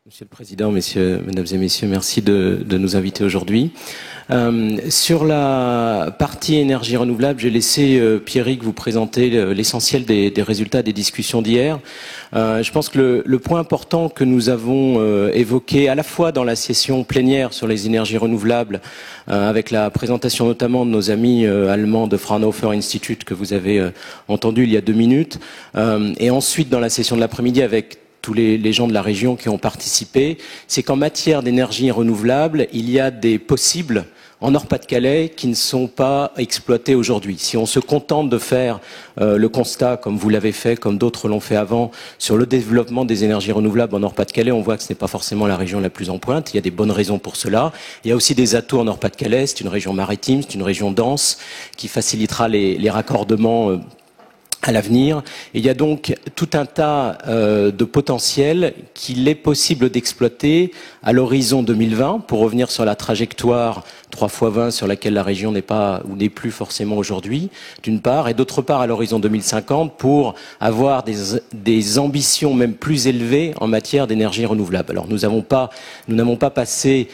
Monsieur le Président, Mesdames et Messieurs, merci de nous inviter aujourd'hui. Sur la partie énergie renouvelable, j'ai laissé Pierrick vous présenter l'essentiel des résultats des discussions d'hier. Je pense que le point important que nous avons évoqué à la fois dans la session plénière sur les énergies renouvelables, avec la présentation notamment de nos amis allemands de Fraunhofer Institute que vous avez entendu il y a 2 minutes, et ensuite dans la session de l'après-midi avec tous les gens de la région qui ont participé, c'est qu'en matière d'énergie renouvelable, il y a des possibles en Nord-Pas-de-Calais qui ne sont pas exploités aujourd'hui. Si on se contente de faire le constat, comme vous l'avez fait, comme d'autres l'ont fait avant, sur le développement des énergies renouvelables en Nord-Pas-de-Calais, on voit que ce n'est pas forcément la région la plus en pointe. Il y a des bonnes raisons pour cela. Il y a aussi des atouts en Nord-Pas-de-Calais. C'est une région maritime, c'est une région dense qui facilitera les raccordements à l'avenir. Il y a donc tout un tas de potentiel qu'il est possible d'exploiter à l'horizon 2020 pour revenir sur la trajectoire 3x20 sur laquelle la région n'est pas ou n'est plus forcément aujourd'hui, d'une part, et d'autre part à l'horizon 2050 pour avoir des ambitions même plus élevées en matière d'énergie renouvelable. Alors nous n'avons pas passé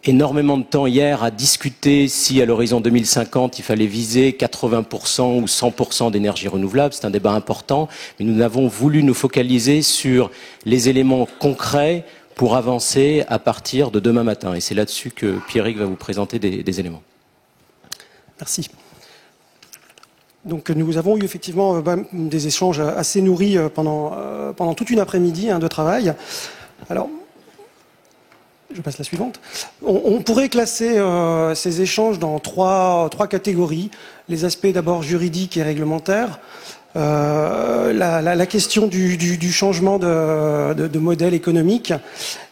énormément de temps hier à discuter si à l'horizon 2050 il fallait viser 80% ou 100% d'énergie renouvelable. C'est un débat important, mais nous avons voulu nous focaliser sur les éléments concrets pour avancer à partir de demain matin. Et c'est là-dessus que Pierrick va vous présenter des éléments. Merci. Donc nous avons eu effectivement des échanges assez nourris pendant toute une après-midi de travail. Alors, je passe la suivante. On pourrait classer ces échanges dans trois catégories. Les aspects d'abord juridiques et réglementaires. La question du changement de modèle économique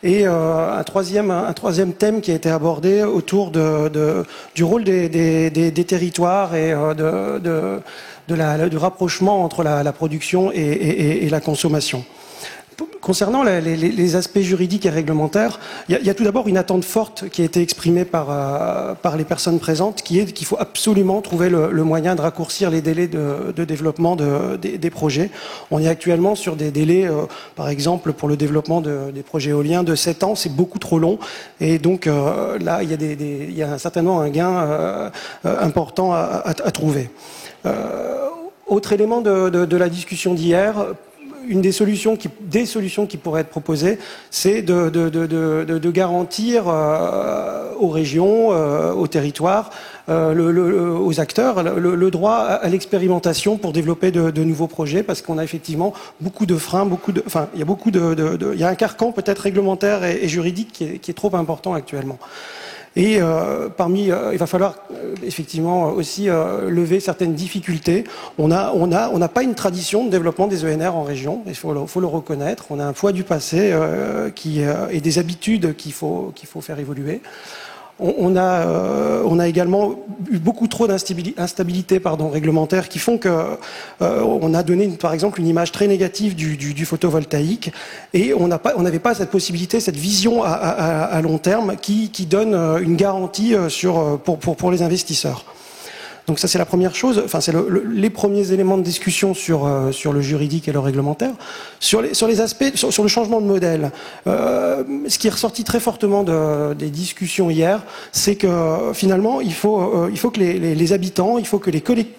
et un troisième thème qui a été abordé autour du rôle des territoires et du rapprochement entre la production et la consommation. Concernant les aspects juridiques et réglementaires, il y a tout d'abord une attente forte qui a été exprimée par les personnes présentes, qui est qu'il faut absolument trouver le moyen de raccourcir les délais de développement des projets. On est actuellement sur des délais, par exemple, pour le développement des projets éoliens de 7 ans, c'est beaucoup trop long. Et donc là, il y a certainement un gain important à trouver. Autre élément de la discussion d'hier, une des solutions qui pourraient être proposées, c'est de garantir aux régions, aux territoires, aux acteurs, le droit à l'expérimentation pour développer de nouveaux projets, parce qu'on a effectivement beaucoup de freins, il y a un carcan peut-être réglementaire et juridique qui est trop important actuellement. Et il va falloir effectivement aussi lever certaines difficultés. On n'a pas une tradition de développement des ENR en région, il faut le reconnaître. On a un poids du passé et des habitudes qu'il faut faire évoluer. On a également eu beaucoup trop d'instabilité réglementaire qui font que on a donné par exemple une image très négative du photovoltaïque et on n'avait pas cette possibilité, cette vision à long terme qui donne une garantie pour les investisseurs. Donc ça c'est la première chose, c'est les premiers éléments de discussion sur le juridique et le réglementaire. Sur les aspects, sur le changement de modèle, ce qui est ressorti très fortement des discussions hier, c'est que finalement il faut que les habitants, il faut que les collectivités...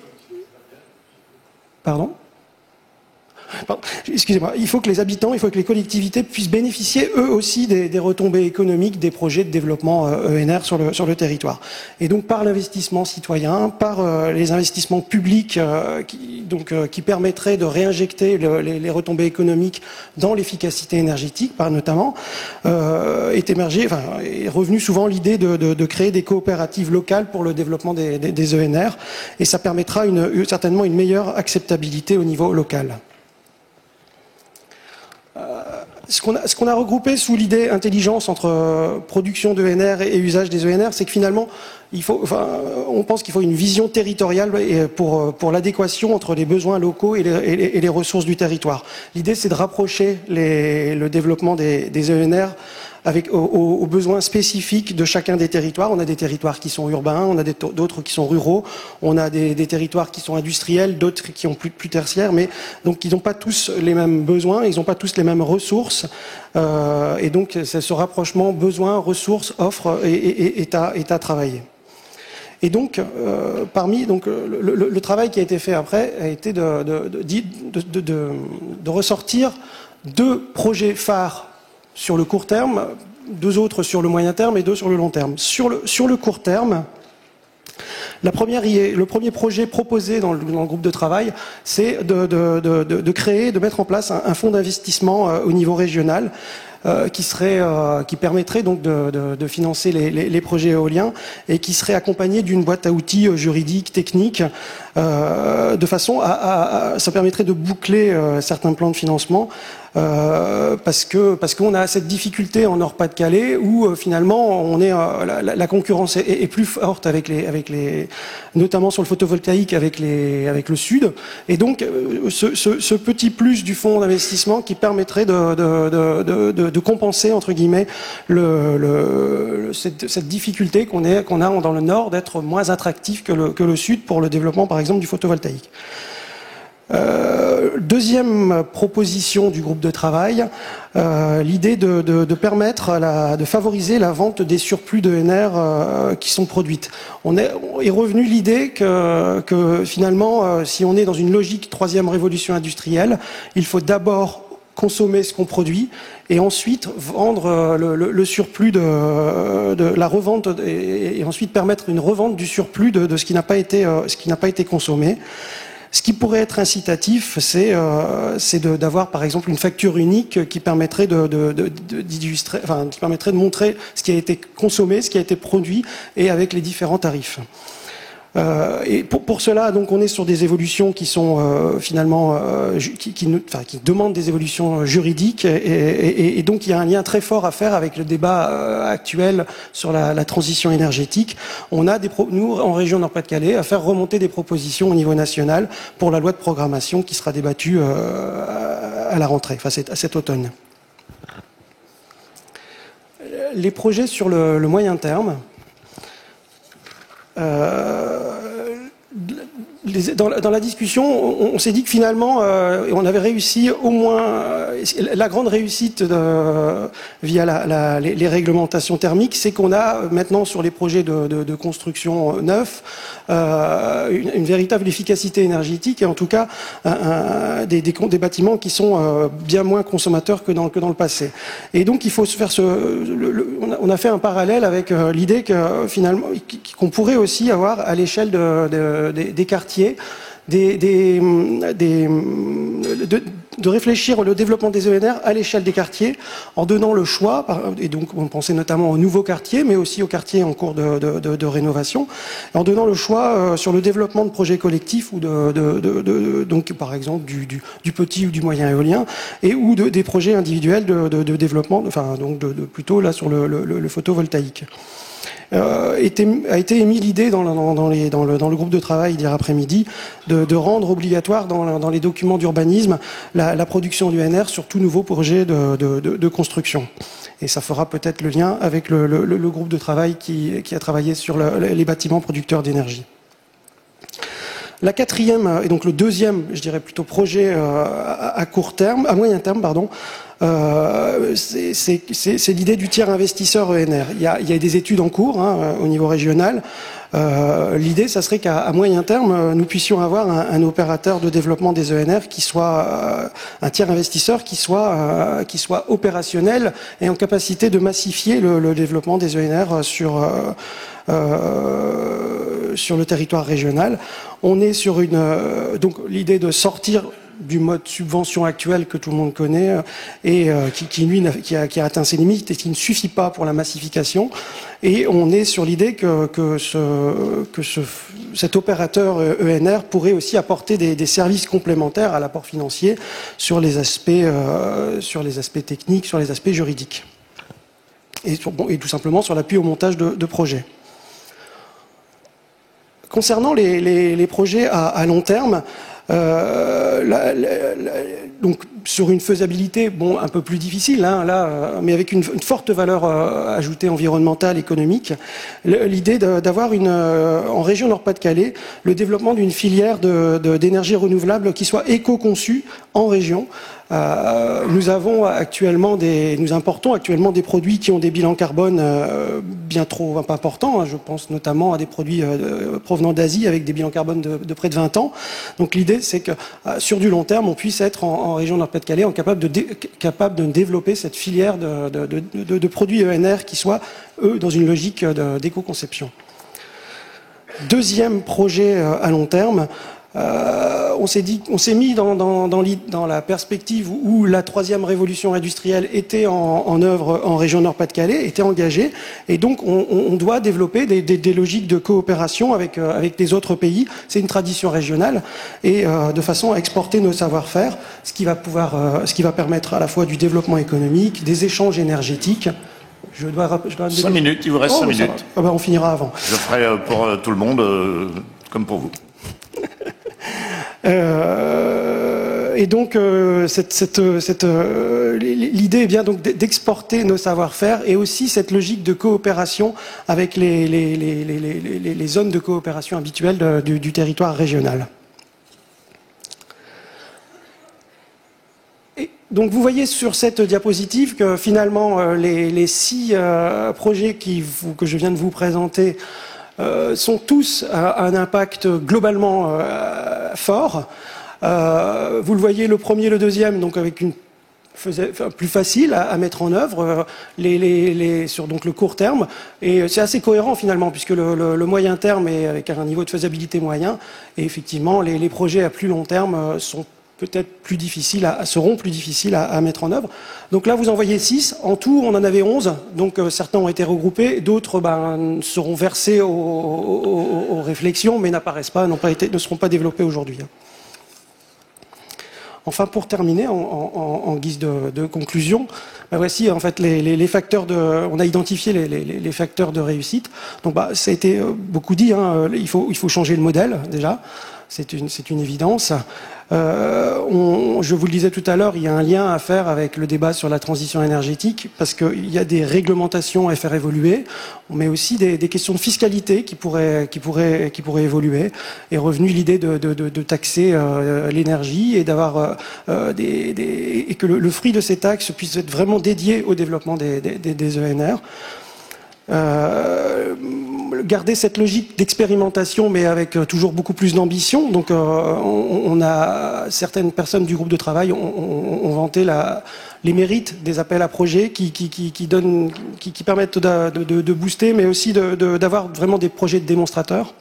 Excusez-moi, il faut que les habitants, il faut que les collectivités puissent bénéficier eux aussi des retombées économiques des projets de développement ENR sur le territoire. Et donc par l'investissement citoyen, par les investissements publics qui permettraient de réinjecter les retombées économiques dans l'efficacité énergétique, notamment, est revenue souvent l'idée de créer des coopératives locales pour le développement des ENR, et ça permettra certainement une meilleure acceptabilité au niveau local. Ce qu'on a regroupé sous l'idée intelligence entre production d'ENR et usage des ENR, c'est que finalement, on pense qu'il faut une vision territoriale pour l'adéquation entre les besoins locaux et les ressources du territoire. L'idée, c'est de rapprocher le développement des ENR aux besoins spécifiques de chacun des territoires. On a des territoires qui sont urbains, on a d'autres qui sont ruraux, on a des territoires qui sont industriels, d'autres qui ont plus tertiaires, mais donc ils n'ont pas tous les mêmes besoins, ils n'ont pas tous les mêmes ressources, et donc c'est ce rapprochement besoins, ressources, offres est à travailler. Et donc, le travail qui a été fait après a été de ressortir 2 projets phares sur le court terme, 2 autres sur le moyen terme et 2 sur le long terme. Sur le court terme, le premier projet proposé dans le groupe de travail, c'est de mettre en place un fonds d'investissement au niveau régional qui permettrait donc de financer les projets éoliens et qui serait accompagné d'une boîte à outils juridiques, techniques, de façon ça permettrait de boucler certains plans de financement. Parce qu'on a cette difficulté en Nord-Pas-de-Calais où finalement la concurrence est plus forte notamment sur le photovoltaïque avec le sud, et donc ce petit plus du fonds d'investissement qui permettrait de compenser entre guillemets cette difficulté qu'on a dans le nord d'être moins attractif que le sud pour le développement par exemple du photovoltaïque. Deuxième proposition du groupe de travail, l'idée de permettre de favoriser la vente des surplus d'ENR qui sont produites. On est revenu l'idée que finalement, si on est dans une logique 3e révolution industrielle, il faut d'abord consommer ce qu'on produit et ensuite vendre le surplus de la revente et ensuite permettre une revente du surplus de ce qui n'a pas été consommé. Ce qui pourrait être incitatif, c'est d'avoir par exemple une facture unique qui permettrait d'illustrer, qui permettrait de montrer ce qui a été consommé, ce qui a été produit, et avec les différents tarifs. Et pour cela, donc, on est sur des évolutions qui sont finalement qui demandent des évolutions juridiques, et donc il y a un lien très fort à faire avec le débat actuel sur la transition énergétique. On a nous en région Nord-Pas-de-Calais à faire remonter des propositions au niveau national pour la loi de programmation qui sera débattue à la rentrée, cet automne. Les projets sur le moyen terme. Dans la discussion, on s'est dit que finalement, on avait réussi au moins la grande réussite via les réglementations thermiques, c'est qu'on a maintenant sur les projets de construction neufs une véritable efficacité énergétique, et en tout cas des bâtiments qui sont bien moins consommateurs que dans le passé. Et donc il faut se faire on a fait un parallèle avec l'idée que finalement qu'on pourrait aussi avoir à l'échelle des quartiers de réfléchir le développement des ENR à l'échelle des quartiers en donnant le choix, et donc on pensait notamment aux nouveaux quartiers, mais aussi aux quartiers en cours de rénovation, en donnant le choix sur le développement de projets collectifs ou donc par exemple du petit ou du moyen éolien, ou des projets individuels de développement, plutôt là sur le photovoltaïque. A été émis l'idée dans le groupe de travail d'hier après-midi de rendre obligatoire dans les documents d'urbanisme la production d'UNR sur tout nouveau projet de construction. Et ça fera peut-être le lien avec le groupe de travail qui a travaillé sur les bâtiments producteurs d'énergie. La quatrième, et donc le deuxième, je dirais plutôt projet à moyen terme, pardon, c'est l'idée du tiers investisseur ENR. Il y a des études en cours au niveau régional. L'idée, ça serait qu'à moyen terme, nous puissions avoir un opérateur de développement des ENR qui soit un tiers investisseur qui soit opérationnel et en capacité de massifier le développement des ENR sur le territoire régional. On est sur donc l'idée de sortir du mode subvention actuel que tout le monde connaît et qui a atteint ses limites et qui ne suffit pas pour la massification. Et on est sur l'idée que cet opérateur ENR pourrait aussi apporter des services complémentaires à l'apport financier sur les aspects techniques, sur les aspects juridiques. Et tout simplement sur l'appui au montage de projets. Concernant les projets à long terme, donc sur une faisabilité un peu plus difficile, hein, là, mais avec une forte valeur ajoutée environnementale, économique, l'idée d'avoir en région Nord-Pas-de-Calais le développement d'une filière d'énergie renouvelable qui soit éco-conçue en région. Nous importons actuellement des produits qui ont des bilans carbone bien trop importants, hein. Je pense notamment à des produits provenant d'Asie avec des bilans carbone de près de 20 ans. Donc l'idée, c'est que sur du long terme, on puisse être en région Nord-Pas-de-Calais capable de développer cette filière de produits ENR qui soient, eux, dans une logique d'éco-conception. Deuxième projet à long terme, on s'est mis dans la perspective où la troisième révolution industrielle était en œuvre en région Nord-Pas-de-Calais, était engagée, et donc on doit développer des logiques de coopération avec les autres pays. C'est une tradition régionale, et de façon à exporter nos savoir-faire, ce qui va permettre à la fois du développement économique, des échanges énergétiques. Je dois 5 minutes, il vous reste 5 minutes. On finira avant. Je ferai pour tout le monde, comme pour vous. Et donc l'idée est bien donc d'exporter nos savoir-faire, et aussi cette logique de coopération avec les zones de coopération habituelles du territoire régional. Et donc vous voyez sur cette diapositive que finalement les 6 projets que je viens de vous présenter sont tous à un impact globalement fort. Vous le voyez, le premier et le deuxième, donc avec plus facile à mettre en œuvre sur donc le court terme, et c'est assez cohérent finalement, puisque le moyen terme est avec un niveau de faisabilité moyen, et effectivement les projets à plus long terme sont peut-être seront plus difficiles à mettre en œuvre. Donc là, vous en voyez 6. En tout, on en avait 11. Donc certains ont été regroupés, d'autres seront versés aux réflexions, mais n'apparaissent pas, ne seront pas développés aujourd'hui. Enfin, pour terminer, en guise de conclusion, voici en fait les facteurs on a identifié les facteurs de réussite. Donc ça a été beaucoup dit, hein, il faut changer le modèle déjà. C'est une évidence. Je vous le disais tout à l'heure, il y a un lien à faire avec le débat sur la transition énergétique, parce qu'il y a des réglementations à faire évoluer, mais aussi des questions de fiscalité qui pourraient évoluer. Et revenu l'idée de taxer l'énergie, et d'avoir et que le fruit de ces taxes puisse être vraiment dédié au développement des ENR. Garder cette logique d'expérimentation, mais avec toujours beaucoup plus d'ambition. Donc on a certaines personnes du groupe de travail ont vanté les mérites des appels à projets qui permettent de booster, mais aussi d'avoir vraiment des projets de démonstrateurs.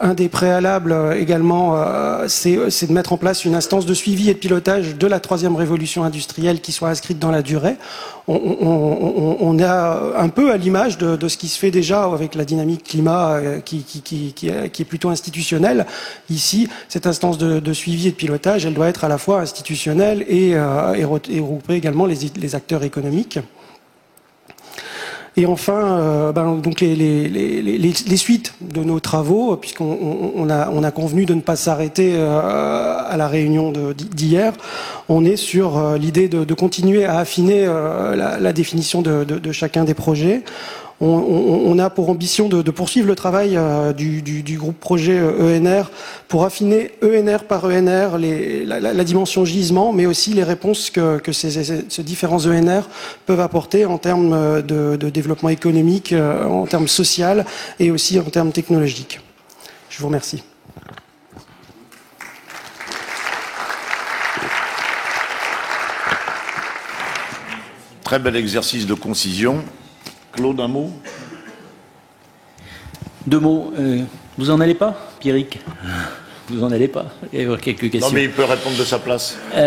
Un des préalables également, c'est de mettre en place une instance de suivi et de pilotage de la troisième révolution industrielle qui soit inscrite dans la durée. On a un peu à l'image de ce qui se fait déjà avec la dynamique climat qui est plutôt institutionnelle. Ici, cette instance de suivi et de pilotage, elle doit être à la fois institutionnelle et regrouper également les acteurs économiques. Et enfin, donc les suites de nos travaux, puisqu'on a convenu de ne pas s'arrêter à la réunion d'hier, on est sur l'idée de continuer à affiner la définition de chacun des projets. On a pour ambition de poursuivre le travail du groupe projet ENR pour affiner ENR par ENR la dimension gisement, mais aussi les réponses que ces différents ENR peuvent apporter en termes de développement économique, en termes social et aussi en termes technologiques. Je vous remercie. Très bel exercice de concision. Claude, un mot? 2 mots. Vous en allez pas, Pierrick? Vous en allez pas? Il va y avoir quelques questions. Non, mais il peut répondre de sa place. Vous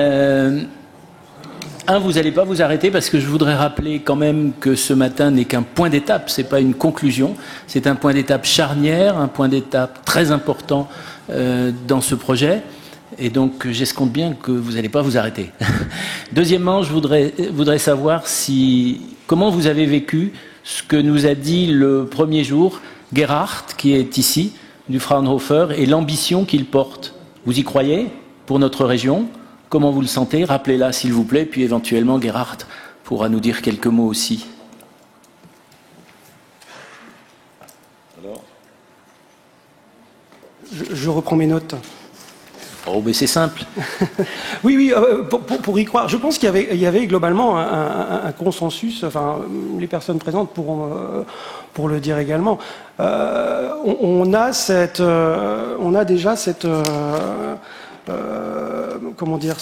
n'allez pas vous arrêter, parce que je voudrais rappeler quand même que ce matin n'est qu'un point d'étape, c'est pas une conclusion, c'est un point d'étape charnière, un point d'étape très important dans ce projet. Et donc, j'escompte bien que vous n'allez pas vous arrêter. Deuxièmement, je voudrais savoir comment vous avez vécu ce que nous a dit le premier jour Gerhard, qui est ici, du Fraunhofer, et l'ambition qu'il porte. Vous y croyez pour notre région? Comment vous le sentez? Rappelez-la, s'il vous plaît, puis éventuellement Gerhard pourra nous dire quelques mots aussi. Alors Je reprends mes notes. Oh, mais c'est simple. Oui, pour y croire. Je pense qu'il y avait globalement un consensus, enfin, les personnes présentes pourront pour le dire également. On a déjà cette... comment dire,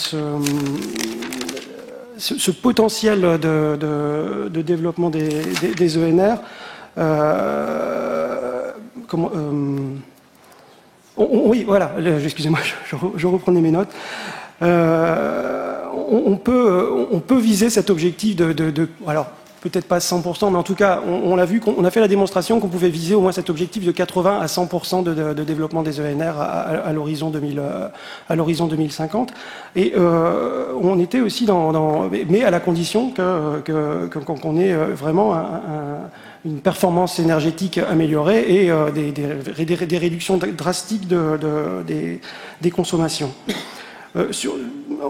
ce potentiel de développement des ENR. Oui, voilà, excusez-moi, je reprenais mes notes. On peut viser cet objectif alors peut-être pas 100%, mais en tout cas, on l'a vu, on a fait la démonstration qu'on pouvait viser au moins cet objectif de 80 à 100% de développement des ENR à l'horizon 2050. Et on était aussi mais à la condition qu'on ait vraiment une performance énergétique améliorée et des réductions drastiques des consommations.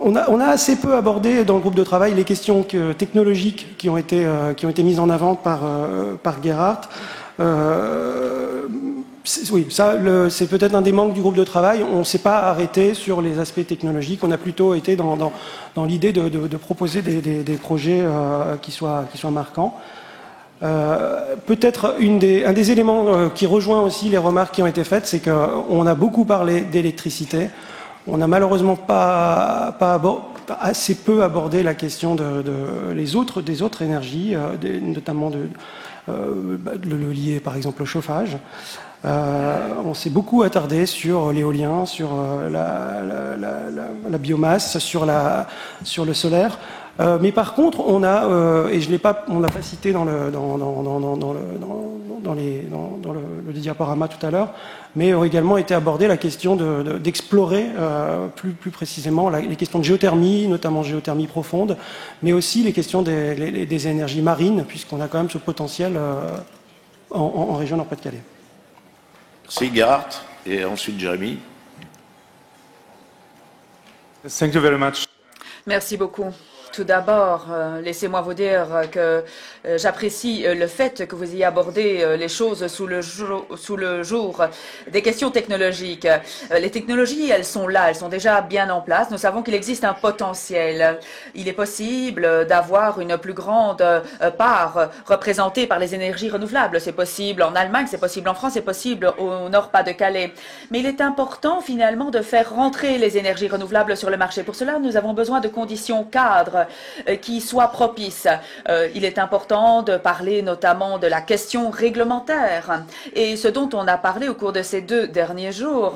On a assez peu abordé dans le groupe de travail les questions technologiques qui ont été mises en avant par Gerhard. Oui, ça, c'est peut-être un des manques du groupe de travail. On ne s'est pas arrêté sur les aspects technologiques. On a plutôt été dans l'idée de proposer des projets qui soient marquants. Peut-être un des éléments qui rejoint aussi les remarques qui ont été faites, c'est qu'on a beaucoup parlé d'électricité. On n'a malheureusement assez peu abordé la question des autres énergies, notamment le lié par exemple au chauffage. On s'est beaucoup attardé sur l'éolien, sur la biomasse, sur le solaire. Mais par contre, on a, et on l'a pas cité dans le diaporama tout à l'heure, mais ont également été abordées la question d'explorer plus précisément les questions de géothermie, notamment géothermie profonde, mais aussi les questions des énergies marines, puisqu'on a quand même ce potentiel en région Nord-Pas-de-Calais. Merci Gerhard, et ensuite Jérémy. Thank you very much. Merci beaucoup. Tout d'abord, laissez-moi vous dire que j'apprécie le fait que vous ayez abordé les choses sous le jour des questions technologiques. Les technologies, elles sont là, elles sont déjà bien en place. Nous savons qu'il existe un potentiel. Il est possible d'avoir une plus grande part représentée par les énergies renouvelables. C'est possible en Allemagne, c'est possible en France, c'est possible au Nord-Pas-de-Calais. Mais il est important finalement de faire rentrer les énergies renouvelables sur le marché. Pour cela, nous avons besoin de conditions cadres qui soient propices. Il est important de parler notamment de la question réglementaire. Et ce dont on a parlé au cours de ces 2 derniers jours,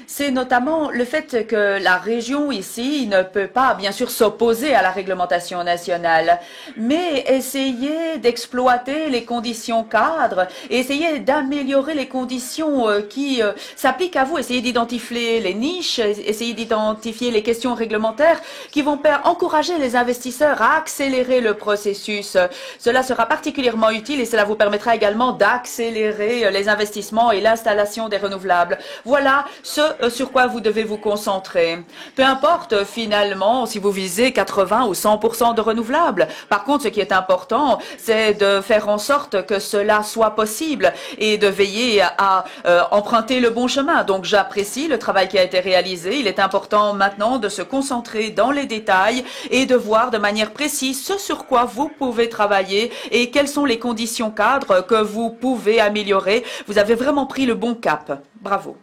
c'est notamment le fait que la région ici ne peut pas, bien sûr, s'opposer à la réglementation nationale, mais essayer d'exploiter les conditions cadres, essayer d'améliorer les conditions qui s'appliquent à vous, essayer d'identifier les niches, essayer d'identifier les questions réglementaires qui vont encourager les investisseurs à accélérer le processus. Cela sera particulièrement utile et cela vous permettra également d'accélérer les investissements et l'installation des renouvelables. Voilà ce sur quoi vous devez vous concentrer. Peu importe finalement si vous visez 80 ou 100% de renouvelables. Par contre, ce qui est important, c'est de faire en sorte que cela soit possible et de veiller à emprunter le bon chemin. Donc j'apprécie le travail qui a été réalisé. Il est important maintenant de se concentrer dans les détails et de voir de manière précise ce sur quoi vous pouvez travailler et quelles sont les conditions cadres que vous pouvez améliorer. Vous avez vraiment pris le bon cap. Bravo.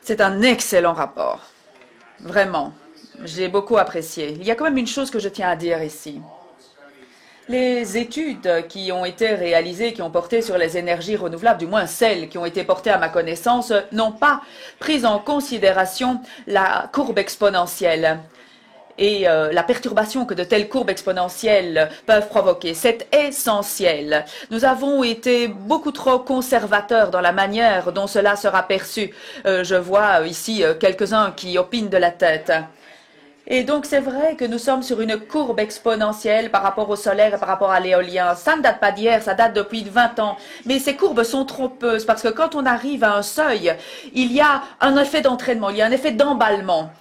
C'est un excellent rapport. Vraiment. J'ai beaucoup apprécié. Il y a quand même une chose que je tiens à dire ici. Les études qui ont été réalisées, qui ont porté sur les énergies renouvelables, du moins celles qui ont été portées à ma connaissance, n'ont pas pris en considération la courbe exponentielle et la perturbation que de telles courbes exponentielles peuvent provoquer. C'est essentiel. Nous avons été beaucoup trop conservateurs dans la manière dont cela sera perçu. Je vois ici quelques-uns qui opinent de la tête. Et donc, c'est vrai que nous sommes sur une courbe exponentielle par rapport au solaire et par rapport à l'éolien. Ça ne date pas d'hier, ça date depuis 20 ans. Mais ces courbes sont trompeuses parce que quand on arrive à un seuil, il y a un effet d'entraînement, il y a un effet d'emballement.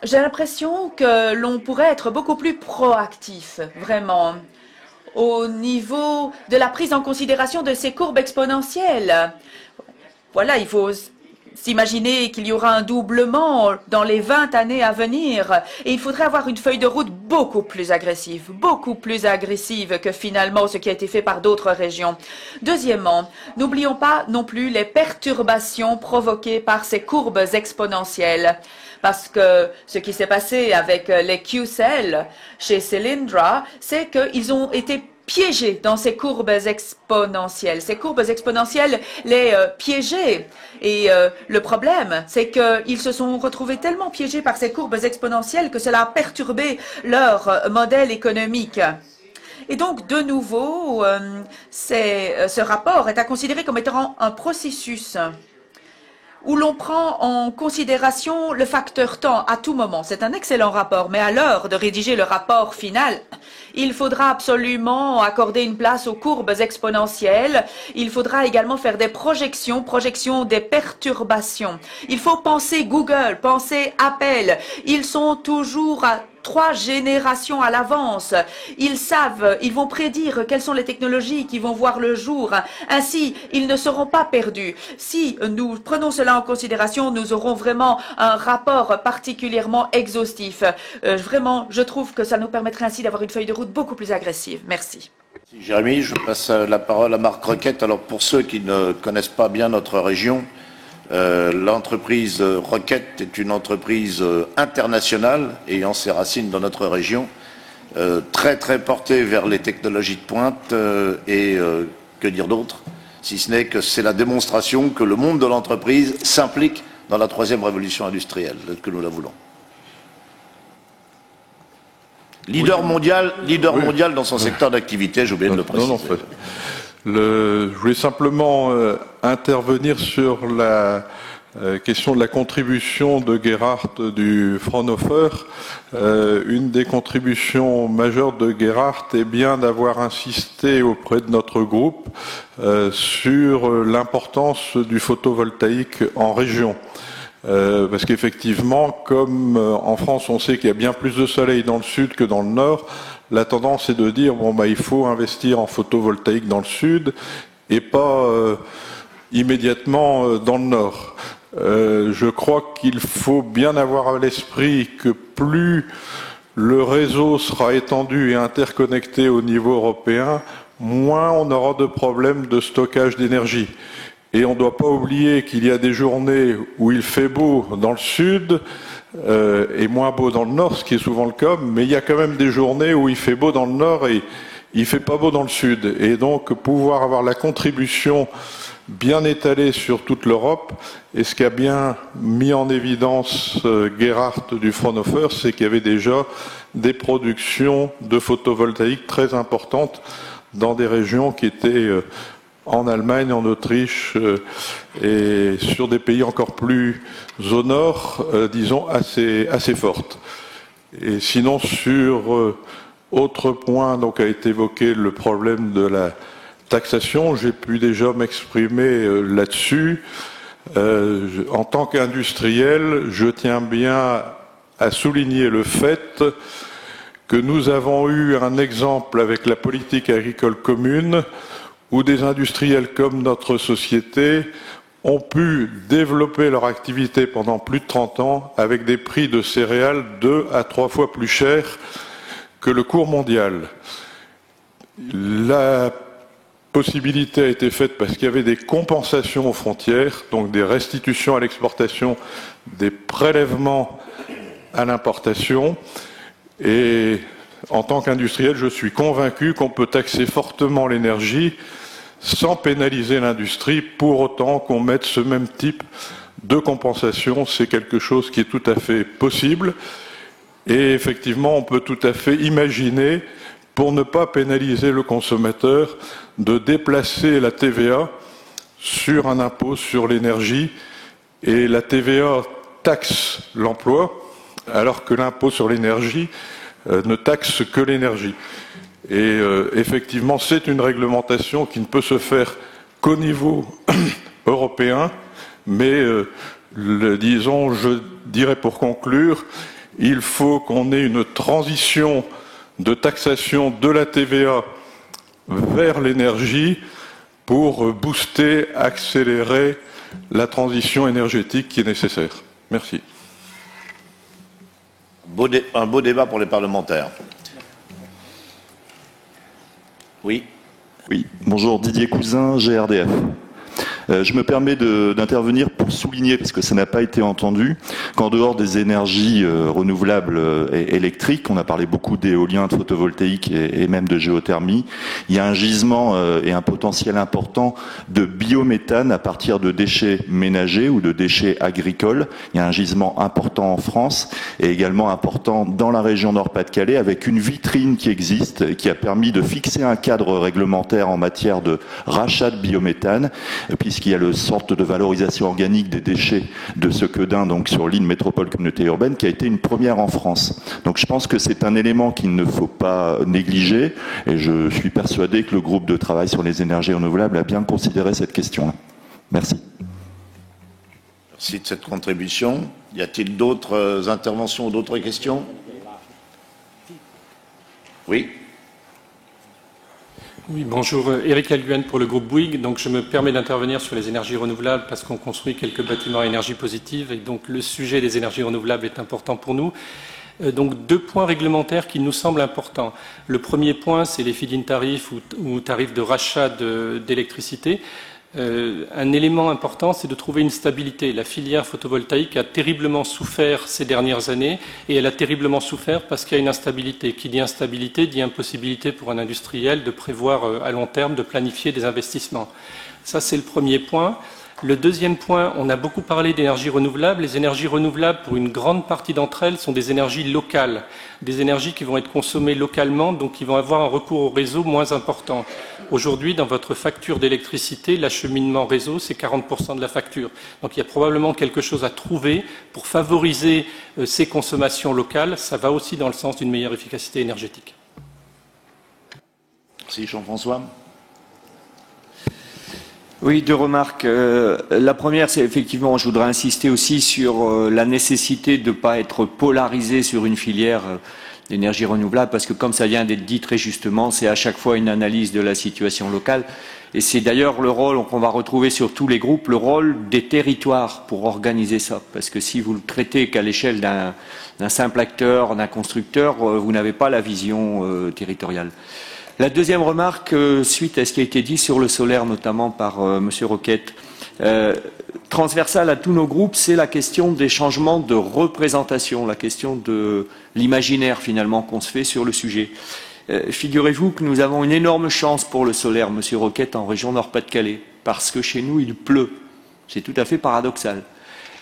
J'ai l'impression que l'on pourrait être beaucoup plus proactif, vraiment, au niveau de la prise en considération de ces courbes exponentielles. Voilà, il faut s'imaginer qu'il y aura un doublement dans les 20 années à venir et il faudrait avoir une feuille de route beaucoup plus agressive que finalement ce qui a été fait par d'autres régions. Deuxièmement, n'oublions pas non plus les perturbations provoquées par ces courbes exponentielles. Parce que ce qui s'est passé avec les Q-Cell chez Cylindra, c'est qu'ils ont été piégés dans ces courbes exponentielles. Ces courbes exponentielles les piégeaient. Et le problème, c'est qu'ils se sont retrouvés tellement piégés par ces courbes exponentielles que cela a perturbé leur modèle économique. Et donc, de nouveau, ce rapport est à considérer comme étant un processus où l'on prend en considération le facteur temps à tout moment. C'est un excellent rapport, mais à l'heure de rédiger le rapport final, il faudra absolument accorder une place aux courbes exponentielles. Il faudra également faire des projections des perturbations. Il faut penser Google, penser Apple. Ils sont toujours à 3 générations à l'avance. Ils savent, ils vont prédire quelles sont les technologies qui vont voir le jour. Ainsi, ils ne seront pas perdus. Si nous prenons cela en considération, nous aurons vraiment un rapport particulièrement exhaustif. Vraiment, je trouve que ça nous permettrait ainsi d'avoir une feuille de route beaucoup plus agressive. Merci. Jérémy, je passe la parole à Marc Roquette. Alors, pour ceux qui ne connaissent pas bien notre région, l'entreprise Roquette est une entreprise internationale ayant ses racines dans notre région, très portée vers les technologies de pointe et que dire d'autre, si ce n'est que c'est la démonstration que le monde de l'entreprise s'implique dans la 3e révolution industrielle, que nous la voulons. Leader mondial dans son secteur d'activité, j'ai oublié de le préciser. Je voulais simplement intervenir sur la question de la contribution de Gerhard du Fraunhofer. Une des contributions majeures de Gerhard est bien d'avoir insisté auprès de notre groupe sur l'importance du photovoltaïque en région. Parce qu'effectivement, comme en France on sait qu'il y a bien plus de soleil dans le sud que dans le nord, la tendance est de dire bon il faut investir en photovoltaïque dans le sud et pas immédiatement dans le nord. Je crois qu'il faut bien avoir à l'esprit que plus le réseau sera étendu et interconnecté au niveau européen, moins on aura de problèmes de stockage d'énergie. Et on ne doit pas oublier qu'il y a des journées où il fait beau dans le sud et moins beau dans le nord, ce qui est souvent le cas, mais il y a quand même des journées où il fait beau dans le nord et il fait pas beau dans le sud. Et donc pouvoir avoir la contribution bien étalée sur toute l'Europe, et ce qu'a bien mis en évidence Gerhard du Fraunhofer, c'est qu'il y avait déjà des productions de photovoltaïque très importantes dans des régions qui étaient en Allemagne, en Autriche et sur des pays encore plus au nord, disons assez fortes. Et sinon, sur autre point, donc a été évoqué le problème de la taxation. J'ai pu déjà m'exprimer là-dessus. En tant qu'industriel, je tiens bien à souligner le fait que nous avons eu un exemple avec la politique agricole commune où des industriels comme notre société ont pu développer leur activité pendant plus de 30 ans avec des prix de céréales 2 à 3 fois plus chers que le cours mondial. La possibilité a été faite parce qu'il y avait des compensations aux frontières, donc des restitutions à l'exportation, des prélèvements à l'importation. Et en tant qu'industriel, je suis convaincu qu'on peut taxer fortement l'énergie sans pénaliser l'industrie, pour autant qu'on mette ce même type de compensation. C'est quelque chose qui est tout à fait possible. Et effectivement, on peut tout à fait imaginer, pour ne pas pénaliser le consommateur, de déplacer la TVA sur un impôt sur l'énergie. Et la TVA taxe l'emploi, alors que l'impôt sur l'énergie ne taxe que l'énergie. Et effectivement, c'est une réglementation qui ne peut se faire qu'au niveau européen, mais disons, je dirais pour conclure, il faut qu'on ait une transition de taxation de la TVA vers l'énergie pour booster, accélérer la transition énergétique qui est nécessaire. Merci. Un beau débat pour les parlementaires. Oui. Oui, bonjour, Didier Cousin, GRDF. Je me permets d'intervenir pour souligner, parce que ça n'a pas été entendu, qu'en dehors des énergies renouvelables et électriques, on a parlé beaucoup d'éolien, de photovoltaïque et même de géothermie, il y a un gisement et un potentiel important de biométhane à partir de déchets ménagers ou de déchets agricoles. Il y a un gisement important en France et également important dans la région Nord-Pas-de-Calais, avec une vitrine qui existe et qui a permis de fixer un cadre réglementaire en matière de rachat de biométhane, puisqu'il y a le sorte de valorisation organique des déchets de Sequedin, donc sur l'île métropole communauté urbaine, qui a été une première en France. Donc je pense que c'est un élément qu'il ne faut pas négliger, et je suis persuadé que le groupe de travail sur les énergies renouvelables a bien considéré cette question-là. Merci. Merci de cette contribution. Y a-t-il d'autres interventions ou d'autres questions? Oui. Oui, bonjour, Éric Alguen pour le groupe Bouygues. Donc je me permets d'intervenir sur les énergies renouvelables parce qu'on construit quelques bâtiments à énergie positive et donc le sujet des énergies renouvelables est important pour nous. Donc deux points réglementaires qui nous semblent importants. Le premier point, c'est les feed-in tarifs ou tarifs de rachat d'électricité. Un élément important, c'est de trouver une stabilité. La filière photovoltaïque a terriblement souffert ces dernières années et elle a terriblement souffert parce qu'il y a une instabilité. Qui dit instabilité dit impossibilité pour un industriel de prévoir à long terme, de planifier des investissements. Ça, c'est le premier point. Le deuxième point, on a beaucoup parlé d'énergies renouvelables. Les énergies renouvelables, pour une grande partie d'entre elles, sont des énergies locales, des énergies qui vont être consommées localement, donc qui vont avoir un recours au réseau moins important. Aujourd'hui, dans votre facture d'électricité, l'acheminement réseau, c'est 40% de la facture. Donc il y a probablement quelque chose à trouver pour favoriser ces consommations locales. Ça va aussi dans le sens d'une meilleure efficacité énergétique. Merci Jean-François. Oui, deux remarques. La première, c'est effectivement, je voudrais insister aussi sur la nécessité de ne pas être polarisé sur une filière d'énergie renouvelable, parce que comme ça vient d'être dit très justement, c'est à chaque fois une analyse de la situation locale. Et c'est d'ailleurs le rôle qu'on va retrouver sur tous les groupes, le rôle des territoires pour organiser ça. Parce que si vous le traitez qu'à l'échelle d'un simple acteur, d'un constructeur, vous n'avez pas la vision territoriale. La deuxième remarque, suite à ce qui a été dit sur le solaire, notamment par Monsieur Roquette, transversale à tous nos groupes, c'est la question des changements de représentation, la question de l'imaginaire finalement qu'on se fait sur le sujet. Figurez-vous que nous avons une énorme chance pour le solaire, Monsieur Roquette, en région Nord-Pas-de-Calais, parce que chez nous il pleut. C'est tout à fait paradoxal.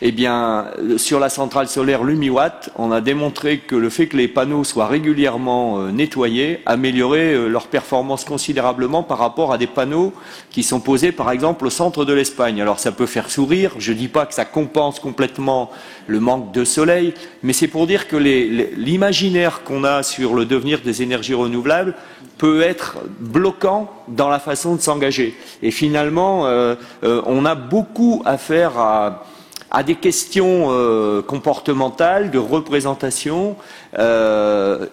Eh bien, sur la centrale solaire Lumiwatt, on a démontré que le fait que les panneaux soient régulièrement nettoyés améliorait leur performance considérablement par rapport à des panneaux qui sont posés, par exemple, au centre de l'Espagne. Alors, ça peut faire sourire. Je ne dis pas que ça compense complètement le manque de soleil, mais c'est pour dire que l'imaginaire qu'on a sur le devenir des énergies renouvelables peut être bloquant dans la façon de s'engager. Et finalement, on a beaucoup à faire à des questions comportementales, de représentation. Il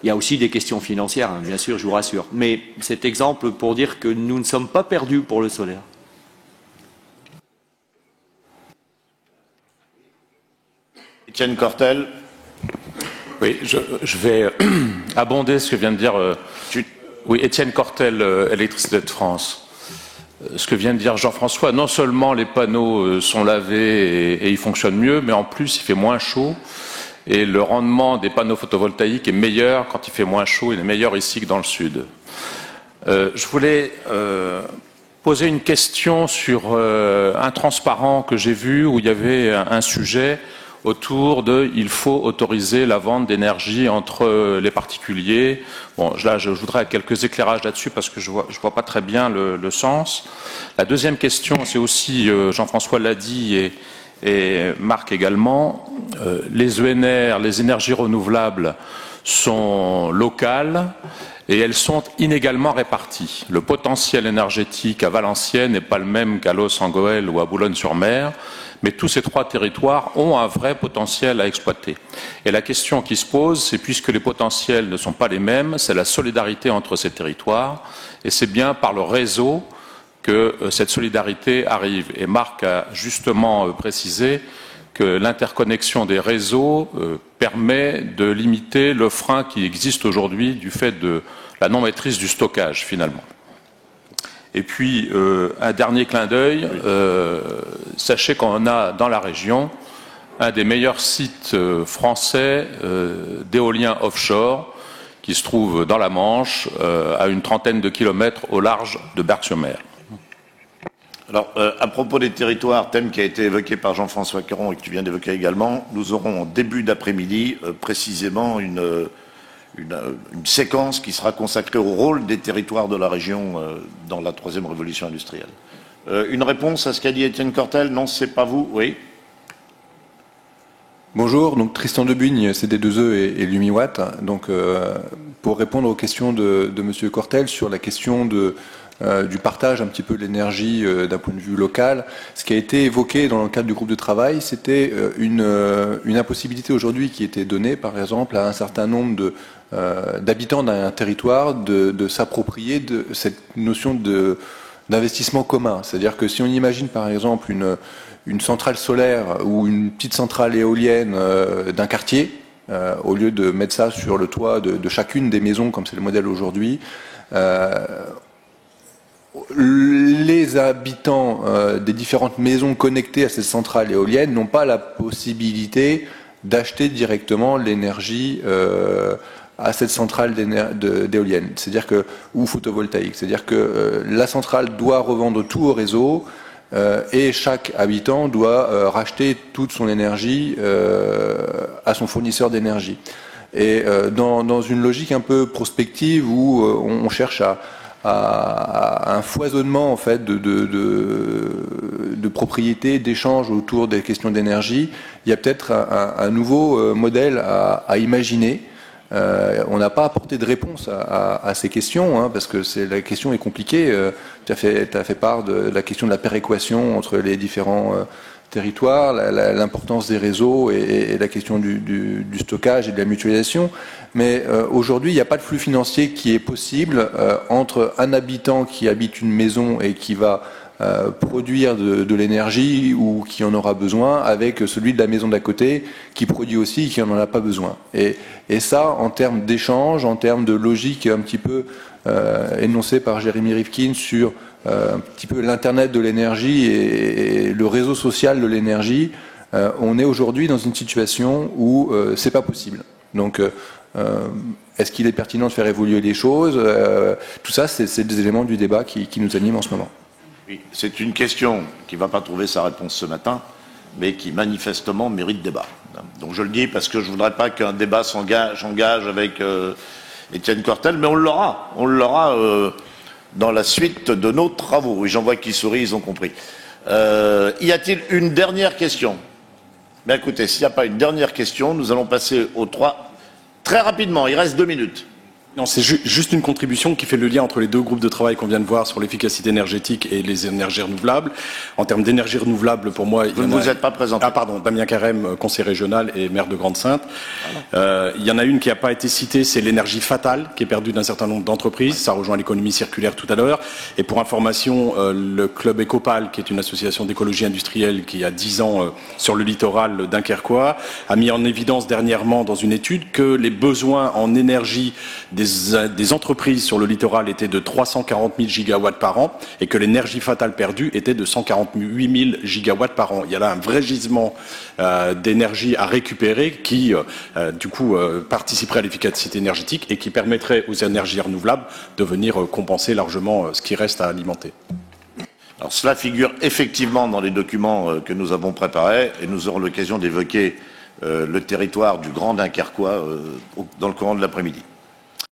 y a aussi des questions financières, hein, bien sûr, je vous rassure. Mais cet exemple pour dire que nous ne sommes pas perdus pour le solaire. Étienne Cortel. Oui, je vais abonder ce que vient de dire oui, Étienne Cortel, Électricité de France. Ce que vient de dire Jean-François, non seulement les panneaux sont lavés et ils fonctionnent mieux, mais en plus il fait moins chaud et le rendement des panneaux photovoltaïques est meilleur quand il fait moins chaud, il est meilleur ici que dans le sud. Je voulais poser une question sur un transparent que j'ai vu où il y avait un sujet autour de il faut autoriser la vente d'énergie entre les particuliers. Bon, là, je voudrais quelques éclairages là-dessus parce que je vois pas très bien le sens. La deuxième question, c'est aussi, Jean-François l'a dit, et Marc également, les ENR, les énergies renouvelables, sont locales et elles sont inégalement réparties. Le potentiel énergétique à Valenciennes n'est pas le même qu'à Los-en-Gohelle ou à Boulogne-sur-Mer, mais tous ces trois territoires ont un vrai potentiel à exploiter. Et la question qui se pose, c'est puisque les potentiels ne sont pas les mêmes, c'est la solidarité entre ces territoires, et c'est bien par le réseau que cette solidarité arrive. Et Marc a justement précisé que l'interconnexion des réseaux permet de limiter le frein qui existe aujourd'hui du fait de la non-maîtrise du stockage, finalement. Et puis, un dernier clin d'œil, sachez qu'on a dans la région un des meilleurs sites français d'éolien offshore qui se trouve dans la Manche, à une trentaine de kilomètres au large de Berck-sur-Mer. Alors, à propos des territoires, thème qui a été évoqué par Jean-François Caron et que tu viens d'évoquer également, nous aurons en début d'après-midi précisément une séquence qui sera consacrée au rôle des territoires de la région dans la troisième révolution industrielle. Une réponse à ce qu'a dit Étienne Cortel? Non, c'est pas vous? Oui. Bonjour, donc Tristan Debugne, CD2E et Lumiwatt. Donc, pour répondre aux questions de Monsieur Cortel sur la question du partage un petit peu de l'énergie d'un point de vue local. Ce qui a été évoqué dans le cadre du groupe de travail, c'était une impossibilité aujourd'hui qui était donnée, par exemple, à un certain nombre d'habitants d'un territoire de s'approprier de cette notion d'investissement commun. C'est-à-dire que si on imagine, par exemple, une centrale solaire ou une petite centrale éolienne d'un quartier, au lieu de mettre ça sur le toit de chacune des maisons, comme c'est le modèle aujourd'hui, les habitants des différentes maisons connectées à ces centrales éoliennes n'ont pas la possibilité d'acheter directement l'énergie à cette centrale d'éolienne, c'est-à-dire que ou photovoltaïque, c'est-à-dire que la centrale doit revendre tout au réseau et chaque habitant doit racheter toute son énergie à son fournisseur d'énergie. Et dans une logique un peu prospective où on cherche à un foisonnement en fait de propriétés, d'échanges autour des questions d'énergie, il y a peut-être un nouveau modèle à imaginer. On n'a pas apporté de réponse à ces questions, hein, parce que la question est compliquée. Tu as fait part de la question de la péréquation entre les différents territoires, l'importance des réseaux et la question du stockage et de la mutualisation. Mais aujourd'hui, il n'y a pas de flux financier qui est possible entre un habitant qui habite une maison et qui va produire de l'énergie ou qui en aura besoin avec celui de la maison d'à côté qui produit aussi et qui n'en a pas besoin. Et ça, en termes d'échange, en termes de logique un petit peu énoncée par Jérémy Rifkin sur un petit peu l'Internet de l'énergie et le réseau social de l'énergie, on est aujourd'hui dans une situation où c'est pas possible. Donc, est-ce qu'il est pertinent de faire évoluer les choses? Tout ça, c'est des éléments du débat qui nous animent en ce moment. Oui, c'est une question qui ne va pas trouver sa réponse ce matin, mais qui manifestement mérite débat. Donc je le dis parce que je ne voudrais pas qu'un débat s'engage avec Étienne Cortel, mais on l'aura dans la suite de nos travaux. Oui, j'en vois qui sourient, ils ont compris. Y a-t-il une dernière question? Mais écoutez, s'il n'y a pas une dernière question, nous allons passer aux trois. Très rapidement, il reste 2 minutes. Non, c'est juste une contribution qui fait le lien entre les deux groupes de travail qu'on vient de voir sur l'efficacité énergétique et les énergies renouvelables. En termes d'énergie renouvelable, pour moi... Vous ne vous êtes pas présenté. Ah pardon, Damien Carême, conseiller régional et maire de Grande-Synthe. Il y en a une qui n'a pas été citée, c'est l'énergie fatale, qui est perdue d'un certain nombre d'entreprises. Ça rejoint l'économie circulaire tout à l'heure. Et pour information, le club Ecopal, qui est une association d'écologie industrielle qui a 10 ans sur le littoral dunkerquois, a mis en évidence dernièrement dans une étude que les besoins en énergie des entreprises sur le littoral étaient de 340 000 gigawatts par an et que l'énergie fatale perdue était de 148 000 gigawatts par an. Il y a là un vrai gisement d'énergie à récupérer qui, du coup, participerait à l'efficacité énergétique et qui permettrait aux énergies renouvelables de venir compenser largement ce qui reste à alimenter. Alors cela figure effectivement dans les documents que nous avons préparés et nous aurons l'occasion d'évoquer le territoire du Grand Dunkerquois dans le courant de l'après-midi.